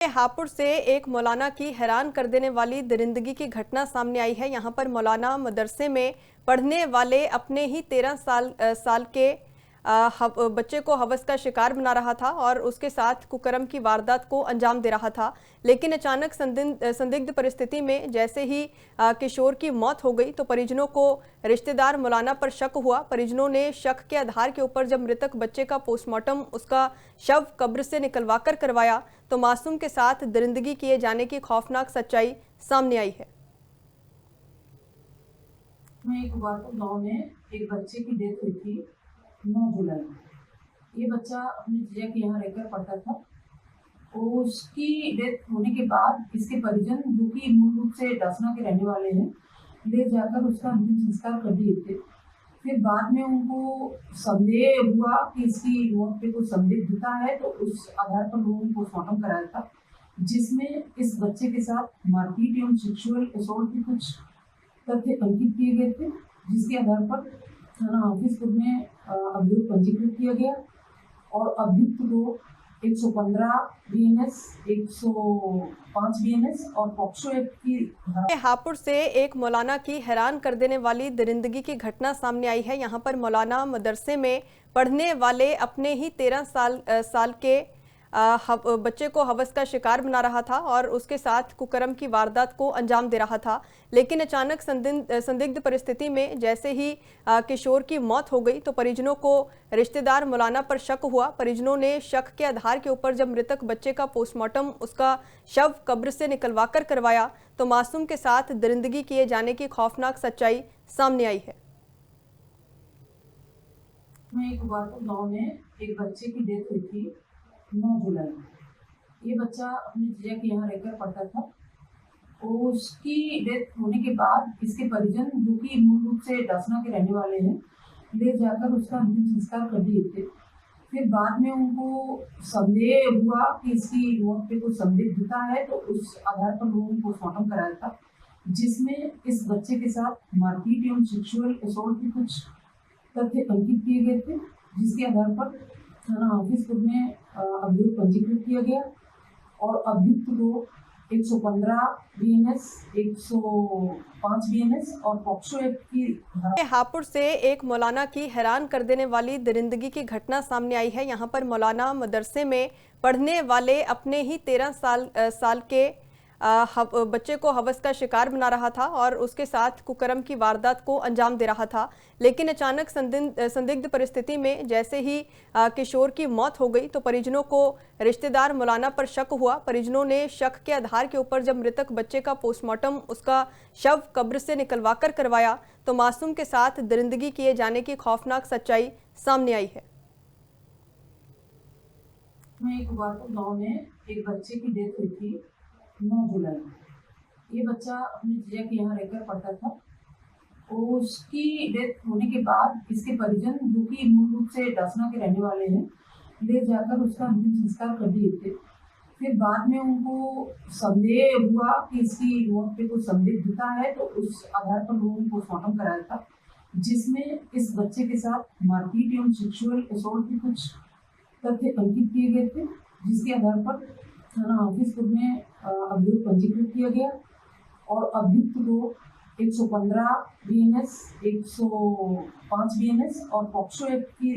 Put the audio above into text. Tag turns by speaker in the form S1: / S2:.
S1: हापुड़ से एक मौलाना की हैरान कर देने वाली दरिंदगी की घटना सामने आई है। यहाँ पर मौलाना मदरसे में पढ़ने वाले अपने ही 13 साल के बच्चे को हवस का शिकार बना रहा था और उसके साथ कुकर्म की वारदात को अंजाम दे रहा था। लेकिन अचानक संदिग्ध परिस्थिति में जैसे ही किशोर की मौत हो गई तो परिजनों को रिश्तेदार मौलाना पर शक हुआ। परिजनों ने शक के आधार के ऊपर जब मृतक बच्चे का पोस्टमार्टम उसका शव कब्र से निकलवा कर करवाया तो मासूम के साथ दरिंदगी किए जाने की खौफनाक सच्चाई सामने आई है।
S2: एक बार तो गांव में एक बच्चे की डेथ हुई थी 9 जुलाई। ये बच्चा अपने जीजा के यहाँ रहकर पढ़ता था। उसकी डेथ होने के बाद इसके परिजन, जो कि मूल रूप से डासना के रहने वाले हैं, ले जाकर उसका अंतिम संस्कार कर दिए थे। फिर बाद में उनको संदेह हुआ कि इसकी मौत पे कुछ संदिग्धता है, तो उस आधार पर लोगों ने पोस्टमार्टम कराया था, जिसमें इस बच्चे के साथ मारपीट एवं सेक्सुअल असॉल्ट के कुछ तथ्य अंकित किए गए थे, जिसके आधार पर थाना ऑफिस में अभियोग पंजीकृत किया गया और अभियुक्त को 115 बीएनएस, 105 बीएनएस और पॉक्सो एक्ट की
S1: हापुड़ से एक मौलाना की हैरान कर देने वाली दरिंदगी की घटना सामने आई है। यहाँ पर मौलाना मदरसे में पढ़ने वाले अपने ही 13 साल के बच्चे को हवस का शिकार बना रहा था और उसके साथ कुकर्म की वारदात को अंजाम दे रहा था। लेकिन अचानक संदिग्ध परिस्थिति में जैसे ही किशोर की मौत हो गई तो परिजनों को रिश्तेदार मौलाना पर शक हुआ। परिजनों ने शक के आधार के ऊपर जब मृतक बच्चे का पोस्टमार्टम उसका शव कब्र से निकलवा कर करवाया तो मासूम के साथ दरिंदगी किए जाने की खौफनाक सच्चाई सामने आई है।
S2: एक बार तो गांव में एक बच्चे की डेथ हुई थी 9 जुलाई। ये बच्चा अपने जीजा के यहाँ रहकर पढ़ता था। उसकी डेथ होने के बाद इसके परिजन, जो कि मूल रूप से डासना के रहने वाले हैं, ले जाकर उसका अंतिम संस्कार कर दिए थे। फिर बाद में उनको संदेह हुआ कि इसकी मौत पे कुछ संदिग्धता है, तो उस आधार पर लोगों ने पोस्टमार्टम कराया था, जिसमें इस बच्चे के साथ मारपीट एवं सेक्सुअल असॉल्ट के कुछ तथ्य अंकित किए गए थे, जिसके आधार पर थाना ऑफिस में अभियोग पंजीकृत किया गया और अभियुक्त को 115 बीएनएस, 105 बीएनएस और पॉक्सो एक्ट की
S1: हापुड़ से एक मौलाना की हैरान कर देने वाली दरिंदगी की घटना सामने आई है। यहाँ पर मौलाना मदरसे में पढ़ने वाले अपने ही 13 साल के बच्चे को हवस का शिकार बना रहा था और उसके साथ कुकर्म की वारदात को अंजाम दे रहा था। लेकिन अचानक संदिग्ध परिस्थिति में जैसे ही किशोर की मौत हो गई तो परिजनों को रिश्तेदार मौलाना पर शक हुआ। परिजनों ने शक के आधार के ऊपर जब मृतक बच्चे का पोस्टमार्टम उसका शव कब्र से निकलवा कर करवाया तो मासूम के साथ दरिंदगी किए जाने की खौफनाक सच्चाई सामने आई है।
S2: एक बार तो गांव में एक बच्चे की डेथ हुई थी 9 जुलाई। ये बच्चा अपने जीजा के यहाँ रहकर पढ़ता था। उसकी डेथ होने के बाद इसके परिजन, जो कि मूल रूप से डासना के रहने वाले हैं, ले जाकर उसका अंतिम संस्कार कर दिए थे। फिर बाद में उनको संदेह हुआ कि इसकी मौत पे कुछ संदिग्धता है, तो उस आधार पर लोगों ने पोस्टमार्टम कराया था, जिसमें इस बच्चे के साथ मारपीट एवं सेक्सुअल असॉल्ट के कुछ तथ्य अंकित किए गए थे, जिसके आधार पर थाना ऑफिस में अभियोग पंजीकृत किया गया और अभियुक्त को 115 बीएनएस, 105 बीएनएस और पॉक्सो एक्ट की